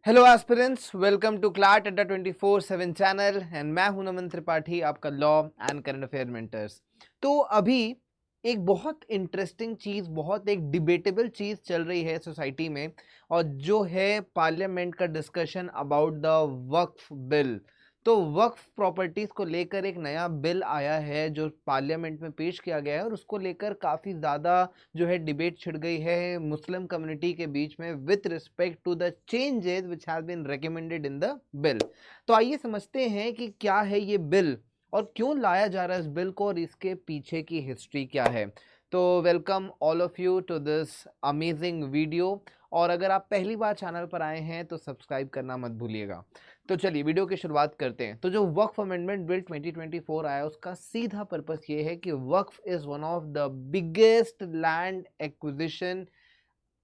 Hello aspirants, welcome to CLAT Adda 24/7 channel and मैं हूं नमन त्रिपाठी, आपका law and current affair mentors. तो अभी एक बहुत इंटरेस्टिंग चीज़, बहुत एक डिबेटेबल चीज़ चल रही है सोसाइटी में, और जो है पार्लियामेंट का discussion about the Waqf bill. तो वक्फ प्रॉपर्टीज़ को लेकर एक नया बिल आया है जो पार्लियामेंट में पेश किया गया है, और उसको लेकर काफ़ी ज़्यादा जो है डिबेट छिड़ गई है मुस्लिम कम्युनिटी के बीच में with respect to the changes which has been recommended in the bill. तो आइए समझते हैं कि क्या है ये बिल और क्यों लाया जा रहा है इस बिल को, और इसके पीछे की हिस्ट्री क्या है। तो welcome all of you to this amazing video, और अगर आप पहली बार चैनल पर आए हैं तो सब्सक्राइब करना मत भूलिएगा। तो चलिए वीडियो की शुरुआत करते हैं। तो जो वक्फ अमेंडमेंट बिल 2024 आया, उसका सीधा पर्पस ये है कि Waqf is one of the biggest land acquisition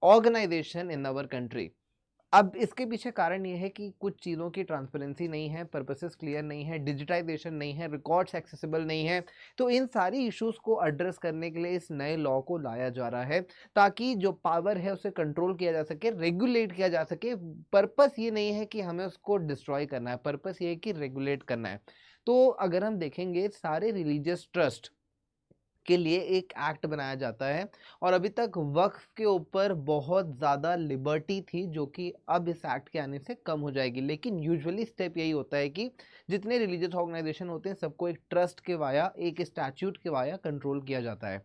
organisation in our country. अब इसके पीछे कारण ये है कि कुछ चीज़ों की ट्रांसपेरेंसी नहीं है, पर्पसेस क्लियर नहीं है, डिजिटाइजेशन नहीं है, रिकॉर्ड्स एक्सेसिबल नहीं है। तो इन सारी इश्यूज को एड्रेस करने के लिए इस नए लॉ को लाया जा रहा है, ताकि जो पावर है उसे कंट्रोल किया जा सके, रेगुलेट किया जा सके। पर्पस ये नहीं है कि हमें उसको डिस्ट्रॉय करना है, पर्पस ये है कि रेगुलेट करना है। तो अगर हम देखेंगे, सारे रिलीजियस ट्रस्ट के लिए एक एक्ट बनाया जाता है, और अभी तक वक्फ के ऊपर बहुत ज़्यादा लिबर्टी थी, जो कि अब इस एक्ट के आने से कम हो जाएगी। लेकिन यूजुअली स्टेप यही होता है कि जितने रिलीजियस ऑर्गेनाइजेशन होते हैं, सबको एक ट्रस्ट के वाया, एक स्टैट्यूट के वाया कंट्रोल किया जाता है।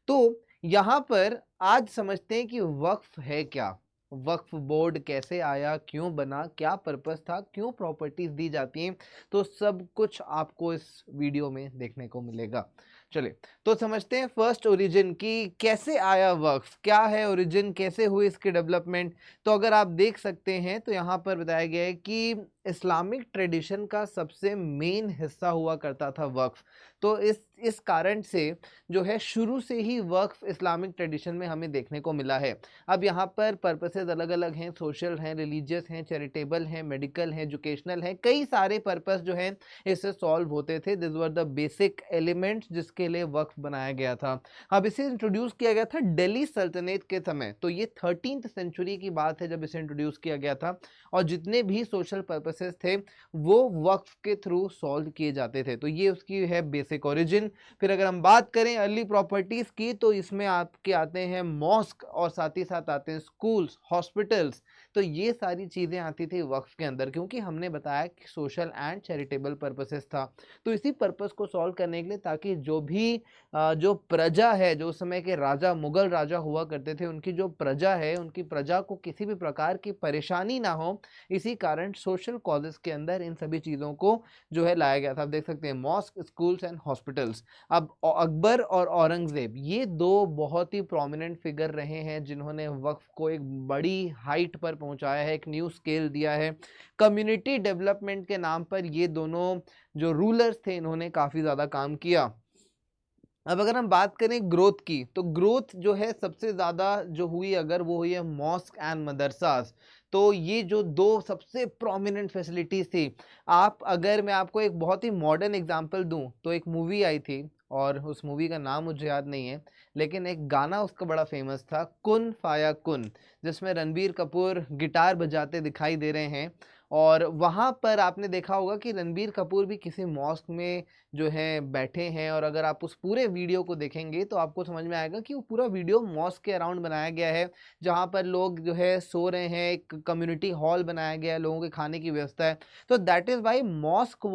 तो यहाँ पर आज समझते हैं कि वक्फ है क्या, वक्फ बोर्ड कैसे आया, क्यों बना, क्या पर्पस था, क्यों प्रॉपर्टीज दी जाती हैं। तो सब कुछ आपको इस वीडियो में देखने को मिलेगा। चलिए तो समझते हैं फर्स्ट ओरिजिन की, कैसे आया वक्फ, क्या है ओरिजिन, कैसे हुई इसकी डेवलपमेंट। तो अगर आप देख सकते हैं तो यहाँ पर बताया गया है कि इस्लामिक ट्रेडिशन का सबसे मेन हिस्सा हुआ करता था वक्फ। तो इस कारण से जो है शुरू से ही वक्फ इस्लामिक ट्रेडिशन में हमें देखने को मिला है। अब यहाँ पर पर्पसेस अलग अलग हैं, सोशल हैं, रिलीजियस हैं, चैरिटेबल हैं, मेडिकल हैं, एजुकेशनल हैं, कई सारे पर्पस जो हैं इससे सॉल्व होते थे। This were the basic elements जिसके लिए वक्फ बनाया गया था। अब इसे इंट्रोड्यूस किया गया था दिल्ली सल्तनत के समय, तो ये 13th सेंचुरी की बात है जब इसे इंट्रोड्यूस किया गया था, और जितने भी सोशल पर्पसेस थे वो वक्फ के थ्रू सॉल्व किए जाते थे। तो ये उसकी है बेसिक ओरिजिन। फिर अगर हम बात करें अर्ली प्रॉपर्टीज की, तो इसमें आपके आते हैं मॉस्क, और साथ ही साथ आते हैं स्कूल्स, हॉस्पिटल्स। तो ये सारी चीज़ें आती थी वक्फ के अंदर, क्योंकि हमने बताया कि सोशल एंड चैरिटेबल पर्पसेस था। तो इसी पर्पस को सॉल्व करने के लिए, ताकि जो भी जो प्रजा है, जो उस समय के राजा, मुगल राजा हुआ करते थे, उनकी जो प्रजा है, उनकी प्रजा को किसी भी प्रकार की परेशानी ना हो, इसी कारण सोशल कॉजेस के अंदर इन सभी चीज़ों को जो है लाया गया था। आप देख सकते हैं मॉस्क, स्कूल्स एंड हॉस्पिटल्स। अब अकबर और औरंगजेब, ये दो बहुत ही प्रोमिनेंट फिगर रहे हैं जिन्होंने वक्फ को एक बड़ी हाइट पर पहुंचाया है, एक न्यू स्केल दिया है। कम्युनिटी डेवलपमेंट के नाम पर ये दोनों जो रूलर्स थे, इन्होंने काफ़ी ज़्यादा काम किया। अब अगर हम बात करें ग्रोथ की, तो ग्रोथ जो है सबसे ज़्यादा जो हुई, अगर वो हुई है मॉस्क एंड मदरसास। तो ये जो दो सबसे प्रोमिनेंट फैसिलिटीज़ थी। आप, अगर मैं आपको एक बहुत ही मॉडर्न एग्जांपल दूं, तो एक मूवी आई थी, और उस मूवी का नाम मुझे याद नहीं है, लेकिन एक गाना उसका बड़ा फेमस था, कुन फाया कुन, जिसमें रणबीर कपूर गिटार बजाते दिखाई दे रहे हैं। और वहाँ पर आपने देखा होगा कि रणबीर कपूर भी किसी मॉस्क में जो है बैठे हैं, और अगर आप उस पूरे वीडियो को देखेंगे तो आपको समझ में आएगा कि वो पूरा वीडियो मॉस्क के अराउंड बनाया गया है, जहाँ पर लोग जो है सो रहे हैं, एक कम्युनिटी हॉल बनाया गया है, लोगों के खाने की व्यवस्था है। तो that is why mosque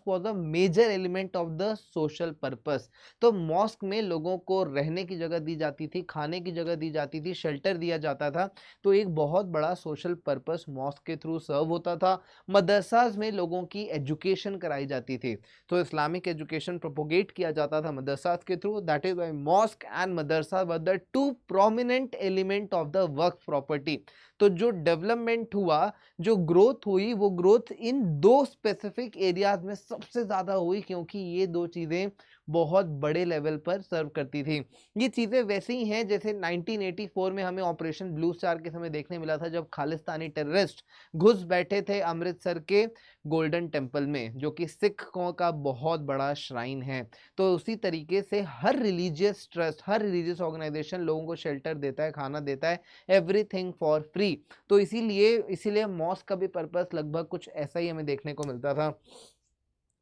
was a major element of the social purpose. तो मॉस्क में लोगों को रहने की जगह दी जाती थी, खाने की जगह दी जाती थी, शेल्टर दिया जाता था। तो एक बहुत बड़ा सोशल पर्पस मॉस्क के थ्रू सर्व होता था। मदरसाज में लोगों की एजुकेशन कराई जाती थी, तो इस्लामिक एजुकेशन प्रोपोगेट किया जाता था मदरसाज के through. That is why mosque and Madrasa were the two prominent element of the Waqf property. तो जो डेवलपमेंट हुआ, जो ग्रोथ हुई, वो ग्रोथ इन दो स्पेसिफिक एरियाज में सबसे ज़्यादा हुई, क्योंकि ये दो चीज़ें बहुत बड़े लेवल पर सर्व करती थी। ये चीज़ें वैसे ही हैं जैसे 1984 में हमें ऑपरेशन ब्लू स्टार के समय देखने मिला था, जब खालिस्तानी टेररिस्ट घुस बैठे थे अमृतसर के गोल्डन टेम्पल में, जो कि सिखों का बहुत बड़ा श्राइन है। तो उसी तरीके से हर रिलीजियस ट्रस्ट, हर रिलीजियस ऑर्गेनाइजेशन लोगों को शेल्टर देता है, खाना देता है, एवरीथिंग फॉर फ्री। तो इसीलिए मॉस्क का भी पर्पस लगभग कुछ ऐसा ही हमें देखने को मिलता था।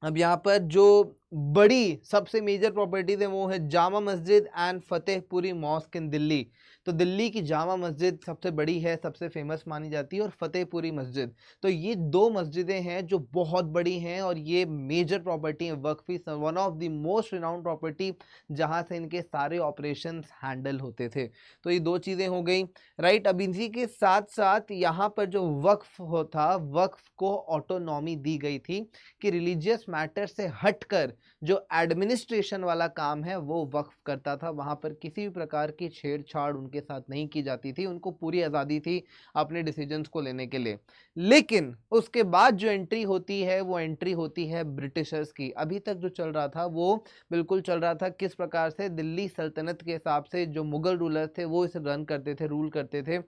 अब यहाँ पर जो बड़ी सबसे मेजर प्रॉपर्टीज है वो है Jama Masjid and Fatehpuri mosque in Delhi. तो दिल्ली की जामा मस्जिद सबसे बड़ी है, सबसे फेमस मानी जाती है, और फतेहपुरी मस्जिद। तो ये दो मस्जिदें हैं जो बहुत बड़ी हैं और ये मेजर प्रॉपर्टी है Waqf, one of the most renowned property जहाँ से इनके सारे ऑपरेशंस हैंडल होते थे। तो ये दो चीज़ें हो गई, राइट। अब इसी के साथ साथ यहाँ पर जो वक्फ होता, वक्फ को ऑटोनॉमी दी गई थी कि रिलीजियस मैटर से हटकर जो एडमिनिस्ट्रेशन वाला काम है वो वक्फ करता था। वहां पर किसी भी प्रकार की छेड़छाड़ उनके साथ नहीं की जाती थी, उनको पूरी आज़ादी थी अपने डिसीजंस को लेने के लिए। लेकिन उसके बाद जो एंट्री होती है वो एंट्री होती है ब्रिटिशर्स की। अभी तक जो चल रहा था वो बिल्कुल चल रहा था किस प्रकार से दिल्ली सल्तनत के हिसाब से जो मुगल रूलर थे वो इसे रन करते थे, रूल करते थे।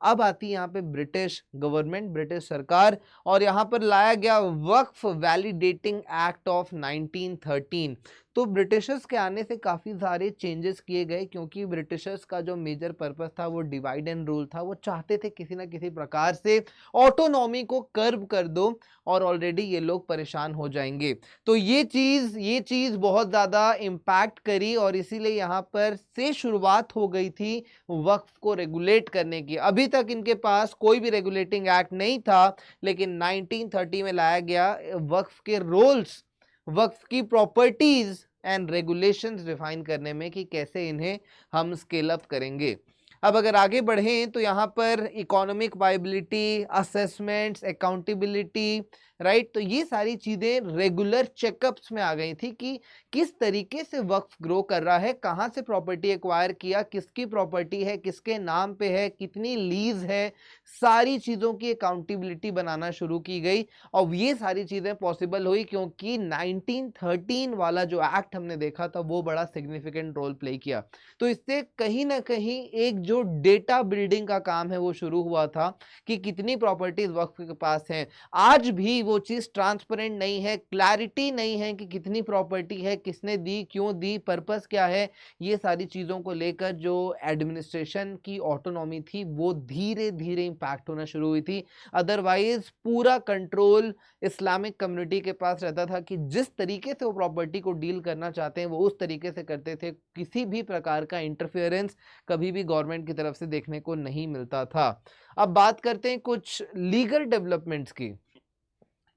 अब आती है यहाँ पे ब्रिटिश गवर्नमेंट, ब्रिटिश सरकार, और यहाँ पर लाया गया वक्फ वैलिडेटिंग एक्ट ऑफ 1913। तो ब्रिटिशर्स के आने से काफ़ी सारे चेंजेस किए गए, क्योंकि ब्रिटिशर्स का जो मेजर पर्पस था वो डिवाइड एंड रूल था। वो चाहते थे किसी ना किसी प्रकार से ऑटोनॉमी को कर्ब कर दो, और ऑलरेडी ये लोग परेशान हो जाएंगे। तो ये चीज़ बहुत ज़्यादा इम्पैक्ट करी, और इसीलिए यहाँ पर से शुरुआत हो गई थी वक्फ को रेगुलेट करने की। अभी तक इनके पास कोई भी रेगुलेटिंग एक्ट नहीं था, लेकिन 1930 में लाया गया वक्फ के रोल्स, वक्फ की प्रॉपर्टीज एंड रेगुलेशंस डिफाइन करने में कि कैसे इन्हें हम स्केल अप करेंगे। अब अगर आगे बढ़ें तो यहाँ पर economic viability, assessments, accountability, right, तो ये सारी चीज़ें रेगुलर चेकअप्स में आ गई थी कि किस तरीके से वक्फ ग्रो कर रहा है, कहाँ से प्रॉपर्टी एक्वायर किया, किसकी प्रॉपर्टी है, किसके नाम पे है, कितनी लीज है, सारी चीज़ों की अकाउंटेबिलिटी बनाना शुरू की गई। और ये सारी चीज़ें पॉसिबल हुई क्योंकि 1913 वाला जो एक्ट हमने देखा था वो बड़ा सिग्निफिकेंट रोल प्ले किया। तो इससे कहीं ना कहीं एक जो डेटा बिल्डिंग का काम है वो शुरू हुआ था कि कितनी प्रॉपर्टीज वक्फ के पास हैं। आज भी वो चीज़ ट्रांसपेरेंट नहीं है, क्लैरिटी नहीं है कि कितनी प्रॉपर्टी है, किसने दी, क्यों दी, पर्पस क्या है। ये सारी चीज़ों को लेकर जो एडमिनिस्ट्रेशन की ऑटोनॉमी थी वो धीरे धीरे इम्पैक्ट होना शुरू हुई थी। अदरवाइज पूरा कंट्रोल इस्लामिक कम्युनिटी के पास रहता था कि जिस तरीके से वो प्रॉपर्टी को डील करना चाहते हैं वो उस तरीके से करते थे। किसी भी प्रकार का इंटरफेरेंस कभी भी गवर्नमेंट की तरफ से देखने को नहीं मिलता था। अब बात करते हैं कुछ लीगल डेवलपमेंट्स की।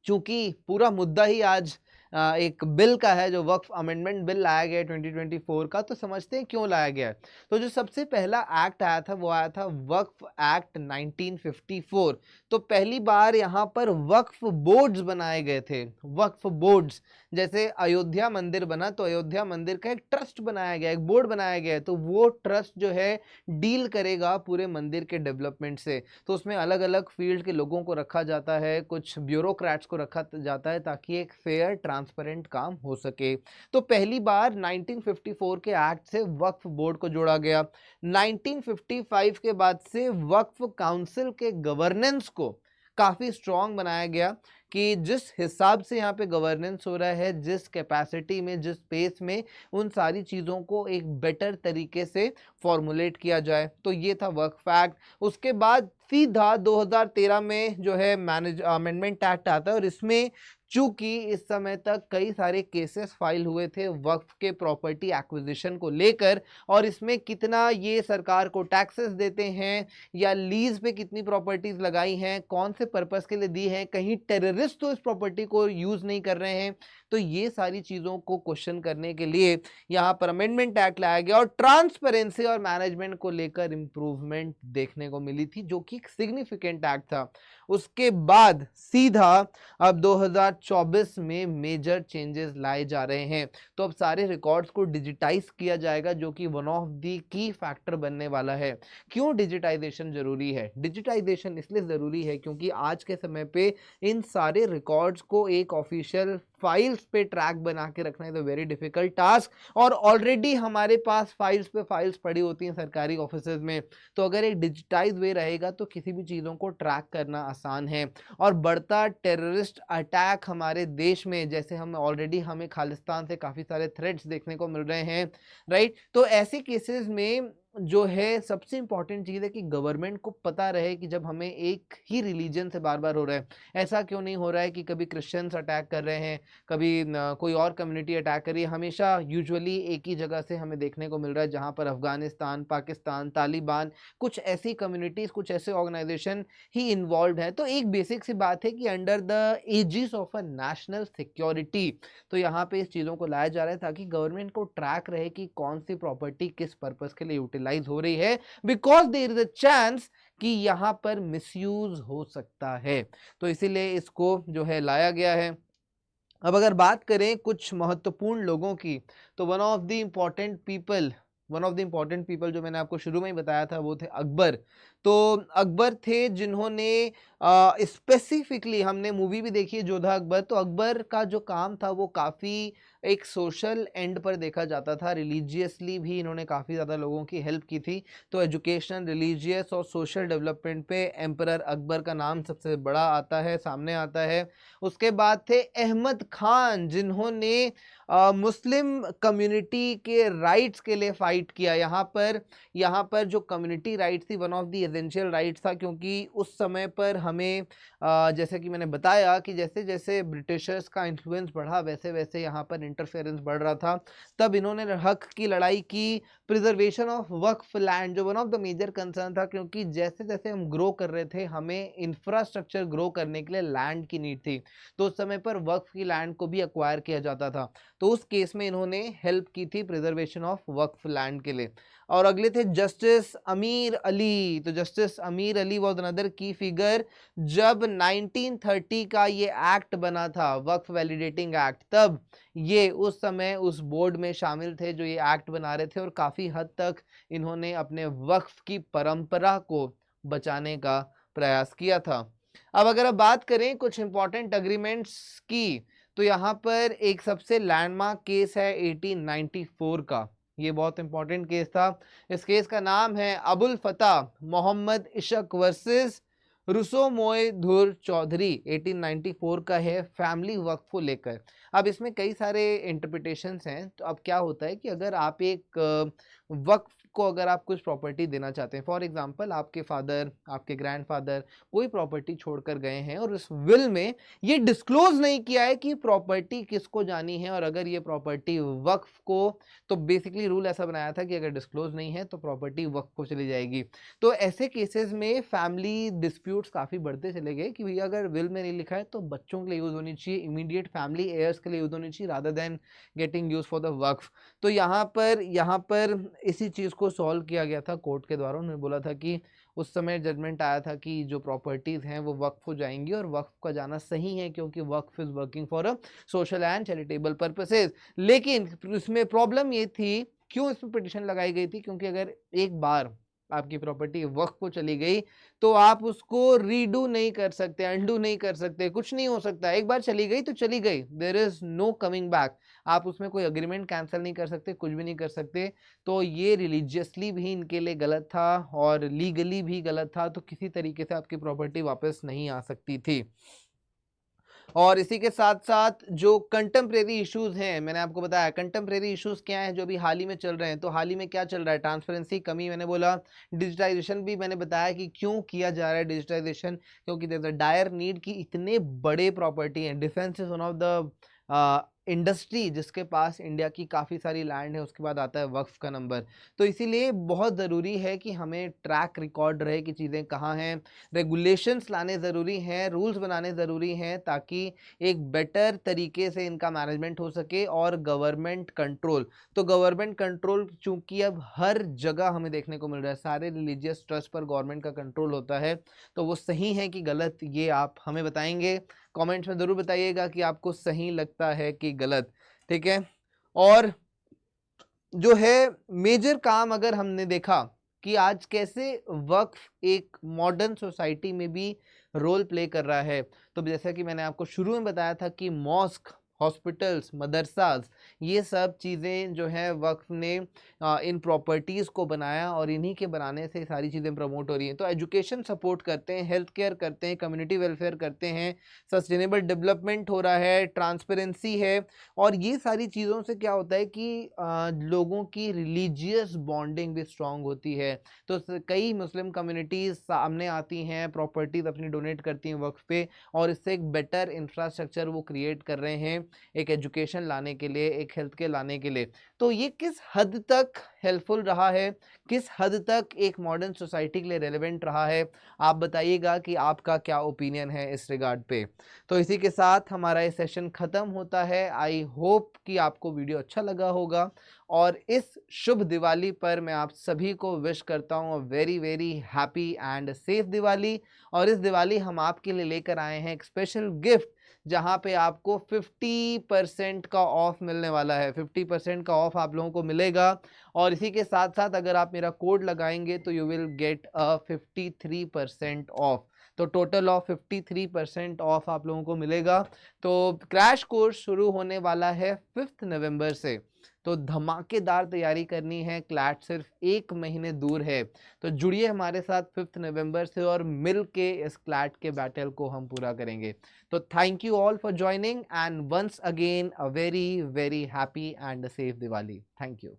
चूंकि पूरा मुद्दा ही आज एक बिल का है, जो वक्फ अमेंडमेंट बिल लाया गया है 2024 का, तो समझते हैं क्यों लाया गया है। तो जो सबसे पहला एक्ट आया था वो आया था वक्फ एक्ट 1954। तो पहली बार यहाँ पर वक्फ बोर्ड्स बनाए गए थे। वक्फ बोर्ड्स, जैसे अयोध्या मंदिर बना तो अयोध्या मंदिर का एक ट्रस्ट बनाया गया, एक बोर्ड बनाया गया है, तो वो ट्रस्ट जो है डील करेगा पूरे मंदिर के डेवलपमेंट से। तो उसमें अलग अलग फील्ड के लोगों को रखा जाता है, कुछ ब्यूरोक्रेट्स को रखा जाता है, ताकि एक फेयर ट्रांसपेरेंट काम हो सके। तो पहली बार 1954 के एक्ट से वक्फ बोर्ड को जोड़ा गया। 1955 के बाद से वक्फ काउंसिल के गवर्नेंस को काफी स्ट्रॉन्ग बनाया गया कि जिस हिसाब से यहाँ पे गवर्नेंस हो रहा है, जिस कैपेसिटी में, जिस पेस में, उन सारी चीज़ों को एक बेटर तरीके से फॉर्मुलेट किया जाए। तो ये था वक्फ एक्ट। उसके बाद सीधा 2013 में जो है अमेंडमेंट एक्ट आता है, और इसमें चूंकि इस समय तक कई सारे केसेस फाइल हुए थे वक्फ के प्रॉपर्टी एक्विजिशन को लेकर, और इसमें कितना ये सरकार को टैक्सेस देते हैं या लीज पे कितनी प्रॉपर्टीज लगाई हैं, कौन से पर्पस के लिए दी है, कहीं टेररिस्ट तो इस प्रॉपर्टी को यूज नहीं कर रहे हैं। तो ये सारी चीज़ों को क्वेश्चन करने के लिए यहाँ पर अमेंडमेंट एक्ट लाया गया, और ट्रांसपेरेंसी और मैनेजमेंट को लेकर इंप्रूवमेंट देखने को मिली थी, जो कि एक सिग्निफिकेंट एक्ट था। उसके बाद सीधा अब 2024 में मेजर चेंजेस लाए जा रहे हैं। तो अब सारे रिकॉर्ड्स को डिजिटाइज किया जाएगा, जो कि one of the key factor बनने वाला है। क्यों डिजिटाइजेशन जरूरी है? डिजिटाइजेशन इसलिए जरूरी है क्योंकि आज के समय पे इन सारे रिकॉर्ड्स को एक ऑफिशियल फाइल्स पे ट्रैक बना के रखना is a very difficult task, और ऑलरेडी हमारे पास फाइल्स पे फाइल्स पड़ी होती हैं सरकारी ऑफिसेज में। तो अगर एक डिजिटाइज वे रहेगा तो किसी भी चीज़ों को ट्रैक करना आसान है। और बढ़ता टेररिस्ट अटैक हमारे देश में, जैसे हम ऑलरेडी हमें खालिस्तान से काफ़ी सारे थ्रेट्स देखने को मिल रहे हैं, राइट। तो ऐसे केसेस में जो है सबसे इंपॉर्टेंट चीज़ है कि गवर्नमेंट को पता रहे कि जब हमें एक ही रिलीजन से बार बार हो रहा है, ऐसा क्यों नहीं हो रहा है कि कभी क्रिश्चियंस अटैक कर रहे हैं, कभी कोई और कम्युनिटी अटैक कर रही है, हमेशा यूजुअली एक ही जगह से हमें देखने को मिल रहा है, जहाँ पर अफगानिस्तान, पाकिस्तान, तालिबान, कुछ ऐसी कम्युनिटीज़, कुछ ऐसे ऑर्गेनाइजेशन ही इन्वॉल्व है। तो एक बेसिक सी बात है कि under the aegis of a national security, तो यहाँ पे इस चीज़ों को लाया जा रहा है ताकि गवर्नमेंट को ट्रैक रहे कि कौन सी प्रॉपर्टी किस पर्पस के लिए यूटिलाइज हो रही है, because there is a chance कि यहाँ पर मिसयूज हो सकता है। तो इसीलिए इसको जो है लाया गया है। अब अगर बात करें कुछ महत्वपूर्ण लोगों की, तो one of the important people जो मैंने आपको शुरू में ही बताया था वो थे अकबर। तो अकबर थे जिन्होंने स्पेसिफिकली, हमने मूवी भी देखी है जोधा अकबर, तो अकबर का जो काम था वो काफ़ी एक सोशल एंड पर देखा जाता था। रिलीजियसली भी इन्होंने काफ़ी ज़्यादा लोगों की हेल्प की थी। तो एजुकेशन, रिलीजियस और सोशल डेवलपमेंट पे एम्परर अकबर का नाम सबसे बड़ा आता है, सामने आता है। उसके बाद थे अहमद खान, जिन्होंने मुस्लिम कम्युनिटी के राइट्स के लिए फाइट किया। यहाँ पर जो कम्युनिटी राइट्स थी, one of the essential rights था, क्योंकि उस समय पर हमें जैसे कि मैंने बताया कि जैसे जैसे ब्रिटिशर्स का इन्फ्लुएंस बढ़ा वैसे वैसे यहाँ पर इंटरफेरेंस बढ़ रहा था। तब इन्होंने हक की लड़ाई की। प्रिजर्वेशन ऑफ वक्फ लैंड जो one of the major concern था, क्योंकि जैसे जैसे हम ग्रो कर रहे थे हमें इंफ्रास्ट्रक्चर ग्रो करने के लिए लैंड की नीड थी। तो उस समय पर वक्फ की लैंड को भी एक्वायर किया जाता था। तो उस केस में इन्होंने हेल्प की थी प्रिजर्वेशन ऑफ वक्फ लैंड के लिए। और अगले थे जस्टिस अमीर अली। तो जस्टिस अमीर अली वाज अनदर की फिगर। जब 1930 का ये एक्ट बना था, वक्फ वैलिडेटिंग एक्ट, तब ये उस समय उस बोर्ड में शामिल थे जो ये एक्ट बना रहे थे, और काफ़ी हद तक इन्होंने अपने वक्फ की परंपरा को बचाने का प्रयास किया था। अब अगर आप बात करें कुछ इंपॉर्टेंट अग्रीमेंट्स की, तो यहाँ पर एक सबसे लैंडमार्क केस है 1894 का। ये बहुत इंपॉर्टेंट केस था। इस केस का नाम है अबुल फतह मोहम्मद इशक वर्सेस रुसोमोय धुर चौधरी। 1894 का है, फैमिली वक्फ को लेकर। अब इसमें कई सारे इंटरप्रिटेशंस हैं। तो अब क्या होता है कि अगर आप एक वक्फ को अगर आप कुछ प्रॉपर्टी देना चाहते हैं, फॉर एग्जांपल आपके फादर, आपके ग्रैंडफादर कोई प्रॉपर्टी छोड़कर गए हैं और उस विल में ये डिस्क्लोज नहीं किया है कि प्रॉपर्टी किसको जानी है, और अगर ये प्रॉपर्टी वक्फ को, तो बेसिकली रूल ऐसा बनाया था कि अगर डिस्क्लोज नहीं है तो प्रॉपर्टी वक्फ को चली जाएगी। तो ऐसे केसेस में फैमिली डिस्प्यूट्स काफ़ी बढ़ते चले गए कि भैया अगर विल में नहीं लिखा है तो बच्चों के लिए यूज़ होनी चाहिए, इमीडिएट फैमिली एयर्स के लिए यूज़ होनी चाहिए, rather than getting use for the Waqf. तो यहाँ पर इसी चीज़ को सॉल्व किया गया था कोर्ट के द्वारा। उन्होंने बोला था कि उस समय जजमेंट आया था कि जो प्रॉपर्टीज़ हैं वो वक्फ हो जाएंगी, और वक्फ का जाना सही है क्योंकि Waqf is working for a social and charitable purposes. लेकिन इसमें प्रॉब्लम ये थी, क्यों इसमें पिटिशन लगाई गई थी, क्योंकि अगर एक बार आपकी प्रॉपर्टी वक्फ को चली गई तो आप उसको रीडू नहीं कर सकते, अंडू नहीं कर सकते, कुछ नहीं हो सकता। एक बार चली गई तो चली गई, there is no coming back. आप उसमें कोई अग्रीमेंट कैंसिल नहीं कर सकते, कुछ भी नहीं कर सकते। तो ये रिलीजियसली भी इनके लिए गलत था और लीगली भी गलत था। तो किसी तरीके से आपकी प्रॉपर्टी वापस नहीं आ सकती थी। और इसी के साथ साथ जो कंटेम्प्रेरी इश्यूज हैं, मैंने आपको बताया कंटेम्प्रेरी इश्यूज क्या हैं जो अभी हाल ही में चल रहे हैं। तो हाल ही में क्या चल रहा है, ट्रांसपेरेंसी कमी, मैंने बोला डिजिटाइजेशन भी मैंने बताया कि क्यों किया जा रहा है डिजिटाइजेशन, क्योंकि there is a dire need कि इतने बड़े प्रॉपर्टी हैं। Defence is one of the industry जिसके पास इंडिया की काफ़ी सारी लैंड है, उसके बाद आता है वक्फ का नंबर। तो इसीलिए बहुत ज़रूरी है कि हमें ट्रैक रिकॉर्ड रहे कि चीज़ें कहाँ हैं, रेगुलेशंस लाने ज़रूरी हैं, रूल्स बनाने ज़रूरी हैं, ताकि एक बेटर तरीके से इनका मैनेजमेंट हो सके। और गवर्नमेंट कंट्रोल, तो गवर्नमेंट कंट्रोल चूंकि अब हर जगह हमें देखने को मिल रहा है, सारे रिलीजियस ट्रस्ट पर गवर्नमेंट का कंट्रोल होता है। तो वो सही है कि गलत, ये आप हमें बताएंगे, कमेंट्स में ज़रूर बताइएगा कि आपको सही लगता है कि गलत, ठीक है। और जो है मेजर काम अगर हमने देखा कि आज कैसे वक्फ एक मॉडर्न सोसाइटी में भी रोल प्ले कर रहा है, तो जैसा कि मैंने आपको शुरू में बताया था कि मॉस्क हॉस्पिटल्स, मदरसाज, ये सब चीज़ें जो है वक्फ ने इन प्रॉपर्टीज़ को बनाया और इन्हीं के बनाने से सारी चीज़ें प्रमोट हो रही हैं। तो एजुकेशन सपोर्ट करते हैं, हेल्थ केयर करते हैं, कम्युनिटी वेलफेयर करते हैं, सस्टेनेबल डेवलपमेंट हो रहा है, ट्रांसपेरेंसी है, और ये सारी चीज़ों से क्या होता है कि लोगों की रिलीजियस बॉन्डिंग भी स्ट्रांग होती है। तो कई मुस्लिम कम्युनिटीज़ सामने आती हैं, प्रॉपर्टीज़ अपनी डोनेट करती हैं वक्फ पे, और इससे एक बेटर इंफ्रास्ट्रक्चर वो क्रिएट कर रहे हैं, एक एजुकेशन लाने के लिए, एक हेल्थ केयर लाने के लिए। तो ये किस हद तक हेल्पफुल रहा है, किस हद तक एक मॉडर्न सोसाइटी के लिए रेलेवेंट रहा है, आप बताइएगा कि आपका क्या ओपिनियन है इस रिगार्ड पे। तो इसी के साथ हमारा ये सेशन ख़त्म होता है। आई होप कि आपको वीडियो अच्छा लगा होगा, और इस शुभ दिवाली पर मैं आप सभी को विश करता हूँ very very happy and safe Diwali. और इस दिवाली हम आपके लिए लेकर आए हैं एक स्पेशल गिफ्ट, जहाँ पे आपको 50% का ऑफ मिलने वाला है। 50% का ऑफ आप लोगों को मिलेगा, और इसी के साथ साथ अगर आप मेरा कोड लगाएंगे तो you will get a 53% of. तो टोटल ऑफ 53% ऑफ आप लोगों को मिलेगा। तो क्रैश कोर्स शुरू होने वाला है 5 नवंबर से, तो धमाकेदार तैयारी करनी है। क्लैट सिर्फ 1 महीने दूर है, तो जुड़िए हमारे साथ 5 नवंबर से, और मिल के इस क्लैट के बैटल को हम पूरा करेंगे। तो thank you all for joining, and once again a very very happy and safe Diwali. Thank you.